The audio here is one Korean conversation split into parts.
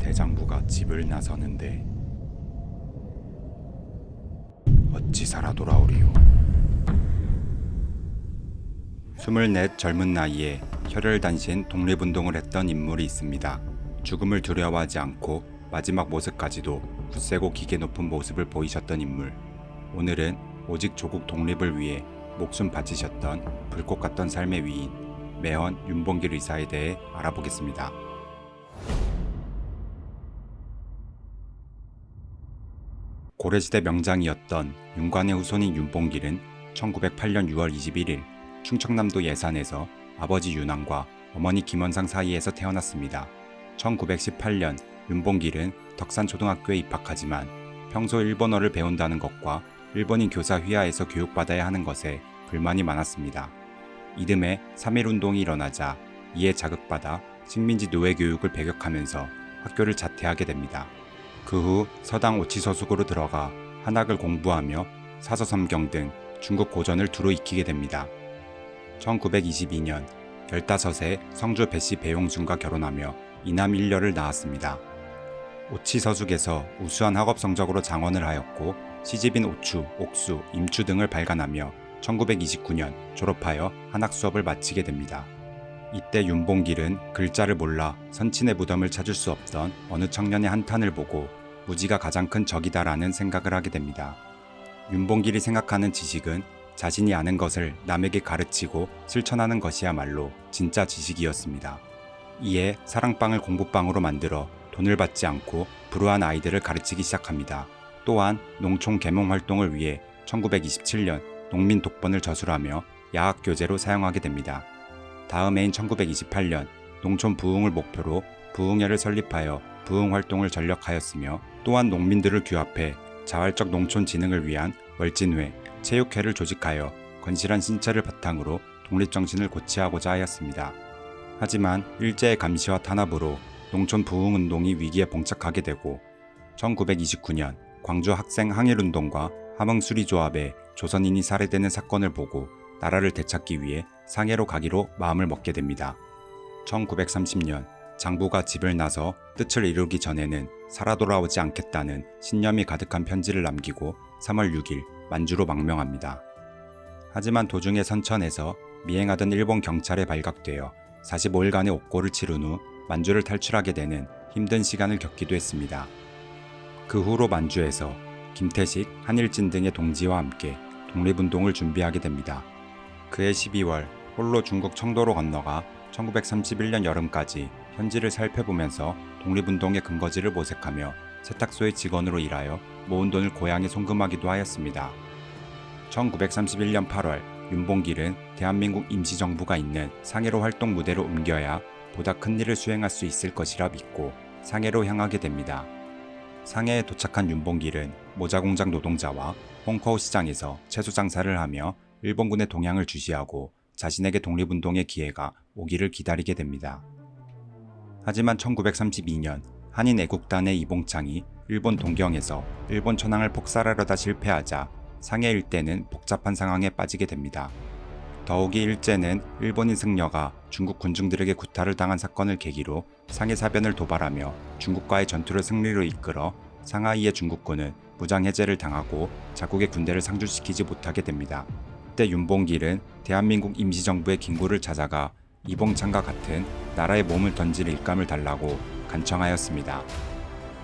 대장부가 집을 나서는데 어찌 살아 돌아오리요. 24 젊은 나이에 혈혈단신 독립운동을 했던 인물이 있습니다. 죽음을 두려워하지 않고 마지막 모습까지도 굳세고 기계 높은 모습을 보이셨던 인물. 오늘은 오직 조국 독립을 위해 목숨 바치셨던 불꽃 같던 삶의 위인 매헌 윤봉길 의사에 대해 알아보겠습니다. 고려시대 명장이었던 윤관의 후손인 윤봉길은 1908년 6월 21일 충청남도 예산에서 아버지 윤왕과 어머니 김원상 사이에서 태어났습니다. 1918년 윤봉길은 덕산초등학교에 입학하지만 평소 일본어를 배운다는 것과 일본인 교사 휘하에서 교육받아야 하는 것에 불만이 많았습니다. 이듬해 3.1운동이 일어나자 이에 자극받아 식민지 노예 교육을 배격하면서 학교를 자퇴하게 됩니다. 그 후 서당 오치서숙으로 들어가 한학을 공부하며 사서섬경 등 중국 고전을 두루 익히게 됩니다. 1922년 15세 성주 배씨 배용준과 결혼하며 이남 1녀를 낳았습니다. 오치서숙에서 우수한 학업 성적으로 장원을 하였고 시집인 오추, 옥수, 임추 등을 발간하며 1929년 졸업하여 한학 수업을 마치게 됩니다. 이때 윤봉길은 글자를 몰라 선친의 무덤을 찾을 수 없던 어느 청년의 한탄을 보고 무지가 가장 큰 적이다라는 생각을 하게 됩니다. 윤봉길이 생각하는 지식은 자신이 아는 것을 남에게 가르치고 실천하는 것이야말로 진짜 지식이었습니다. 이에 사랑방을 공부방으로 만들어 돈을 받지 않고 불우한 아이들을 가르치기 시작합니다. 또한 농촌 계몽 활동을 위해 1927년 농민 독번을 저술하며 야학교재로 사용하게 됩니다. 다음 해인 1928년 농촌 부흥을 목표로 부흥회를 설립하여 부흥 활동을 전력하였으며 또한 농민들을 규합해 자활적 농촌 진흥을 위한 월진회, 체육회를 조직하여 건실한 신체를 바탕으로 독립정신을 고취하고자 하였습니다. 하지만 일제의 감시와 탄압으로 농촌 부흥운동이 위기에 봉착하게 되고 1929년 광주 학생 항일운동과 함흥수리조합에 조선인이 살해되는 사건을 보고 나라를 되찾기 위해 상해로 가기로 마음을 먹게 됩니다. 1930년 장부가 집을 나서 뜻을 이루기 전에는 살아 돌아오지 않겠다는 신념이 가득한 편지를 남기고 3월 6일 만주로 망명합니다. 하지만 도중에 선천에서 미행하던 일본 경찰에 발각되어 45일간의 옥고를 치른 후 만주를 탈출하게 되는 힘든 시간을 겪기도 했습니다. 그 후로 만주에서 김태식, 한일진 등의 동지와 함께 독립운동을 준비하게 됩니다. 그해 12월 홀로 중국 청도로 건너가 1931년 여름까지 현지를 살펴보면서 독립운동의 근거지를 모색하며 세탁소의 직원으로 일하여 모은 돈을 고향에 송금하기도 하였습니다. 1931년 8월 윤봉길은 대한민국 임시정부가 있는 상해로 활동 무대로 옮겨야 보다 큰 일을 수행할 수 있을 것이라 믿고 상해로 향하게 됩니다. 상해에 도착한 윤봉길은 모자공장 노동자와 홍커우 시장에서 채소 장사를 하며 일본군의 동향을 주시하고 자신에게 독립운동의 기회가 오기를 기다리게 됩니다. 하지만 1932년 한인 애국단의 이봉창이 일본 동경에서 일본 천황을 폭살하려다 실패하자 상해 일대는 복잡한 상황에 빠지게 됩니다. 더욱이 일제는 일본인 승려가 중국 군중들에게 구타를 당한 사건을 계기로 상해 사변을 도발하며 중국과의 전투를 승리로 이끌어 상하이의 중국군은 무장 해제를 당하고 자국의 군대를 상주시키지 못하게 됩니다. 이때 윤봉길은 대한민국 임시정부의 김구를 찾아가 이봉창과 같은 나라에 몸을 던질 일감을 달라고 간청하였습니다.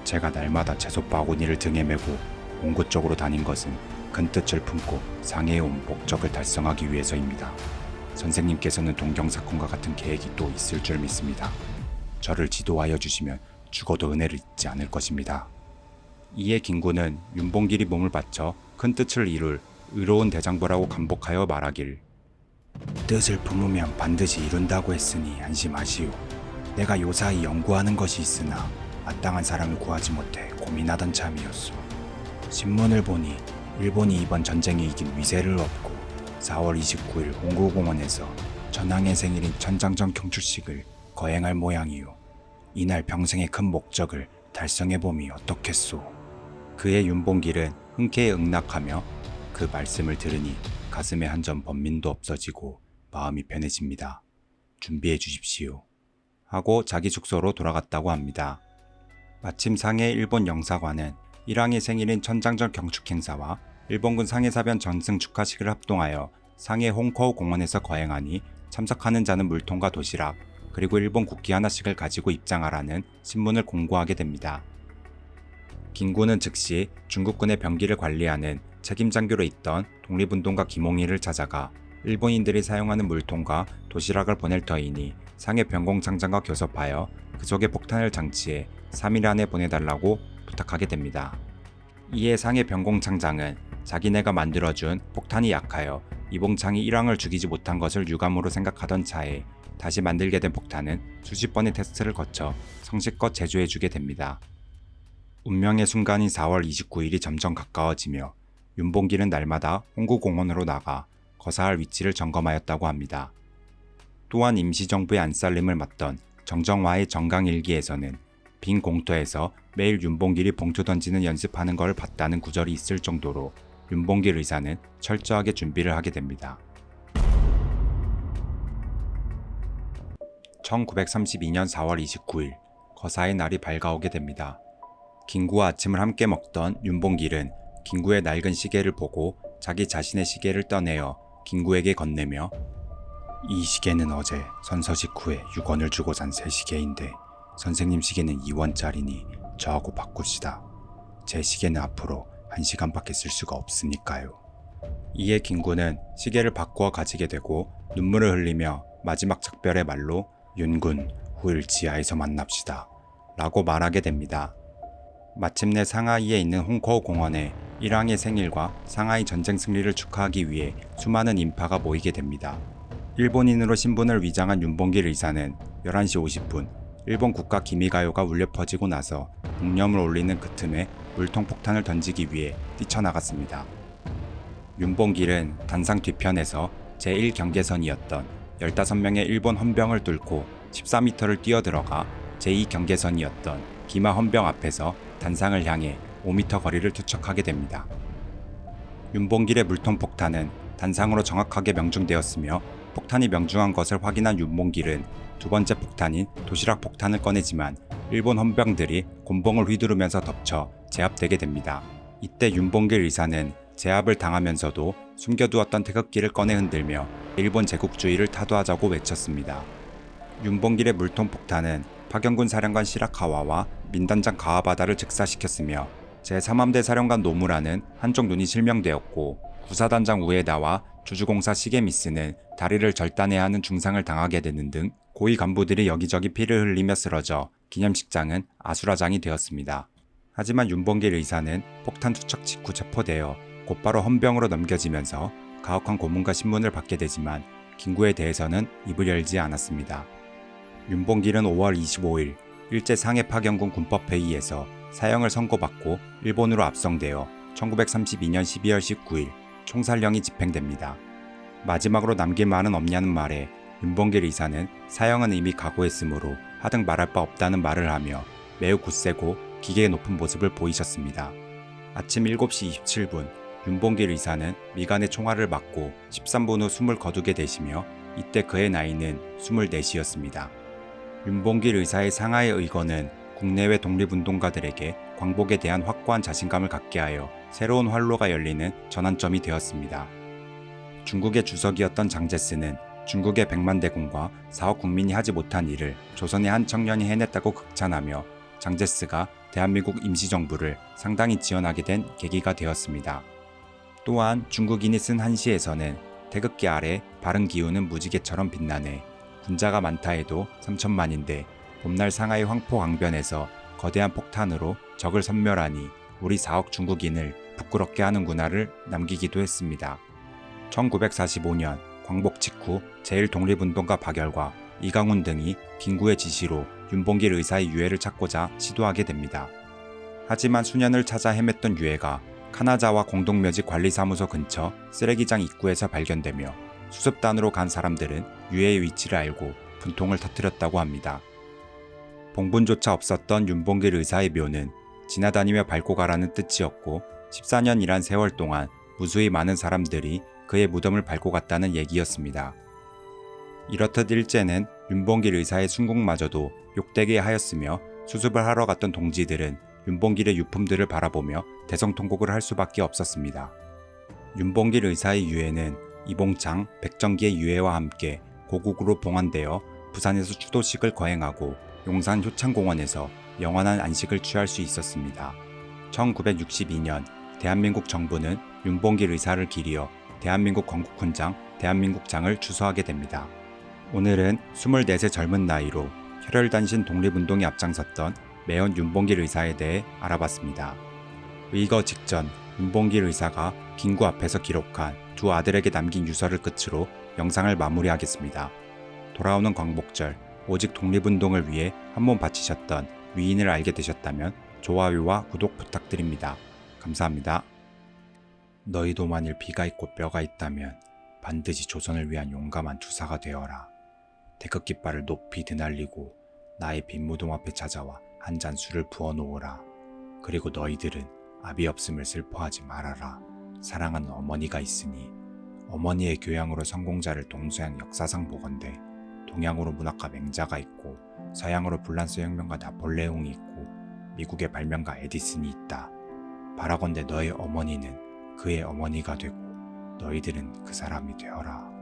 제가 날마다 채소 바구니를 등에 메고 온 곳쪽으로 다닌 것은 큰 뜻을 품고 상해에 온 목적을 달성하기 위해서입니다. 선생님께서는 동경사건과 같은 계획이 또 있을 줄 믿습니다. 저를 지도하여 주시면 죽어도 은혜를 잊지 않을 것입니다. 이에 김구는 윤봉길이 몸을 바쳐 큰 뜻을 이룰 의로운 대장부라고 간복하여 말하길 뜻을 품으면 반드시 이룬다고 했으니 안심하시오. 내가 요사이 연구하는 것이 있으나 마땅한 사람을 구하지 못해 고민하던 참이었소. 신문을 보니 일본이 이번 전쟁에 이긴 위세를 얻고 4월 29일 홍구공원에서 전황의 생일인 천장전 경축식을 거행할 모양이오. 이날 평생의 큰 목적을 달성해봄이 어떻겠소. 그의 윤봉길은 흔쾌히 응낙하며 그 말씀을 들으니 가슴에 한 점 번민도 없어지고 마음이 편해집니다. 준비해 주십시오. 하고 자기 숙소로 돌아갔다고 합니다. 마침 상해 일본 영사관은 일왕의 생일인 천장절 경축 행사와 일본군 상해사변 전승 축하식을 합동하여 상해 홍커우 공원에서 거행하니 참석하는 자는 물통과 도시락 그리고 일본 국기 하나씩을 가지고 입장하라는 신문을 공고하게 됩니다. 김구는 즉시 중국군의 병기를 관리하는 책임장교로 있던 독립운동가 김홍일을 찾아가 일본인들이 사용하는 물통과 도시락을 보낼 터이니 상해 병공장장과 교섭하여 그 속에 폭탄을 장치해 3일 안에 보내달라고 부탁하게 됩니다. 이에 상해 병공장장은 자기네가 만들어준 폭탄이 약하여 이봉창이 일왕을 죽이지 못한 것을 유감으로 생각하던 차에 다시 만들게 된 폭탄은 수십 번의 테스트를 거쳐 성실껏 제조해주게 됩니다. 운명의 순간인 4월 29일이 점점 가까워지며 윤봉길은 날마다 홍구공원으로 나가 거사할 위치를 점검하였다고 합니다. 또한 임시정부의 안살림을 맡던 정정화의 정강일기에서는 빈 공터에서 매일 윤봉길이 봉투 던지는 연습하는 걸 봤다는 구절이 있을 정도로 윤봉길 의사는 철저하게 준비를 하게 됩니다. 1932년 4월 29일 거사의 날이 밝아오게 됩니다. 김구와 아침을 함께 먹던 윤봉길은 김구의 낡은 시계를 보고 자기 자신의 시계를 떠내어 김구에게 건네며 이 시계는 어제 선서식 후에 6원을 주고 산 새 시계인데 선생님 시계는 2원짜리니 저하고 바꿉시다. 제 시계는 앞으로 1시간밖에 쓸 수가 없으니까요. 이에 김구는 시계를 바꾸어 가지게 되고 눈물을 흘리며 마지막 작별의 말로 윤군 후일 지하에서 만납시다 라고 말하게 됩니다. 마침내 상하이에 있는 홍커우 공원에 일왕의 생일과 상하이 전쟁 승리를 축하하기 위해 수많은 인파가 모이게 됩니다. 일본인으로 신분을 위장한 윤봉길 의사는 11시 50분 일본 국가 기미가요가 울려 퍼지고 나서 묵념을 올리는 그 틈에 물통 폭탄을 던지기 위해 뛰쳐나갔습니다. 윤봉길은 단상 뒤편에서 제1경계선이었던 15명의 일본 헌병을 뚫고 14m를 뛰어들어가 제2경계선이었던 기마 헌병 앞에서 단상을 향해 5m 거리를 투척하게 됩니다. 윤봉길의 물통 폭탄은 단상으로 정확하게 명중되었으며 폭탄이 명중한 것을 확인한 윤봉길은 두 번째 폭탄인 도시락 폭탄을 꺼내지만 일본 헌병들이 곤봉을 휘두르면서 덮쳐 제압되게 됩니다. 이때 윤봉길 의사는 제압을 당하면서도 숨겨두었던 태극기를 꺼내 흔들며 일본 제국주의를 타도하자고 외쳤습니다. 윤봉길의 물통 폭탄은 파견군 사령관 시라카와와 민단장 가와바다를 즉사시켰으며 제3함대 사령관 노무라는 한쪽 눈이 실명되었고 구사단장 우에다와 주주공사 시게미스는 다리를 절단해야 하는 중상을 당하게 되는 등 고위 간부들이 여기저기 피를 흘리며 쓰러져 기념식장은 아수라장이 되었습니다. 하지만 윤봉길 의사는 폭탄 투척 직후 체포되어 곧바로 헌병으로 넘겨지면서 가혹한 고문과 신문을 받게 되지만 김구에 대해서는 입을 열지 않았습니다. 윤봉길은 5월 25일 일제 상해 파견군 군법회의에서 사형을 선고받고 일본으로 압송되어 1932년 12월 19일 총살령이 집행됩니다. 마지막으로 남길 말은 없냐는 말에 윤봉길 의사는 사형은 이미 각오했으므로 하등 말할 바 없다는 말을 하며 매우 굳세고 기계의 높은 모습을 보이셨습니다. 아침 7시 27분 윤봉길 의사는 미간의 총알을 맞고 13분 후 숨을 거두게 되시며 이때 그의 나이는 24이었습니다. 윤봉길 의사의 상하이 의거는 국내외 독립운동가들에게 광복에 대한 확고한 자신감을 갖게 하여 새로운 활로가 열리는 전환점이 되었습니다. 중국의 주석이었던 장제스는 중국의 100만 대군과 4억 국민이 하지 못한 일을 조선의 한 청년이 해냈다고 극찬하며 장제스가 대한민국 임시정부를 상당히 지원하게 된 계기가 되었습니다. 또한 중국인이 쓴 한시에서는 태극기 아래 바른 기운은 무지개처럼 빛나네. 군자가 많다 해도 3천만인데 봄날 상하이 황포 강변에서 거대한 폭탄으로 적을 섬멸하니 우리 4억 중국인을 부끄럽게 하는구나를 남기기도 했습니다. 1945년 광복 직후 제1독립운동가 박열과 이강훈 등이 김구의 지시로 윤봉길 의사의 유해를 찾고자 시도하게 됩니다. 하지만 수년을 찾아 헤맸던 유해가 카나자와 공동묘지 관리사무소 근처 쓰레기장 입구에서 발견되며 수습단으로 간 사람들은 유해의 위치를 알고 분통을 터뜨렸다고 합니다. 봉분조차 없었던 윤봉길 의사의 묘는 지나다니며 밟고 가라는 뜻이었고 14년이란 세월 동안 무수히 많은 사람들이 그의 무덤을 밟고 갔다는 얘기였습니다. 이렇듯 일제는 윤봉길 의사의 순국마저도 욕되게 하였으며 수습을 하러 갔던 동지들은 윤봉길의 유품들을 바라보며 대성통곡을 할 수밖에 없었습니다. 윤봉길 의사의 유해는 이봉창, 백정기의 유해와 함께 고국으로 봉환되어 부산에서 추도식을 거행하고 용산 효창공원에서 영원한 안식을 취할 수 있었습니다. 1962년 대한민국 정부는 윤봉길 의사를 기리어 대한민국 건국훈장, 대한민국장을 주소하게 됩니다. 오늘은 24세 젊은 나이로 혈혈단신 독립운동에 앞장섰던 매헌 윤봉길 의사에 대해 알아봤습니다. 의거 직전 윤봉길 의사가 김구 앞에서 기록한 두 아들에게 남긴 유서를 끝으로 영상을 마무리하겠습니다. 돌아오는 광복절 오직 독립운동을 위해 한 몸 바치셨던 위인을 알게 되셨다면 좋아요와 구독 부탁드립니다. 감사합니다. 너희도 만일 피가 있고 뼈가 있다면 반드시 조선을 위한 용감한 투사가 되어라. 태극 깃발을 높이 드날리고 나의 빈무덤 앞에 찾아와 한 잔 술을 부어놓으라. 그리고 너희들은 아비 없음을 슬퍼하지 말아라. 사랑하는 어머니가 있으니. 어머니의 교양으로 성공자를 동서양 역사상 보건대 동양으로 문학가 맹자가 있고 서양으로 불란스 혁명가 나폴레옹이 있고 미국의 발명가 에디슨이 있다. 바라건대 너의 어머니는 그의 어머니가 되고 너희들은 그 사람이 되어라.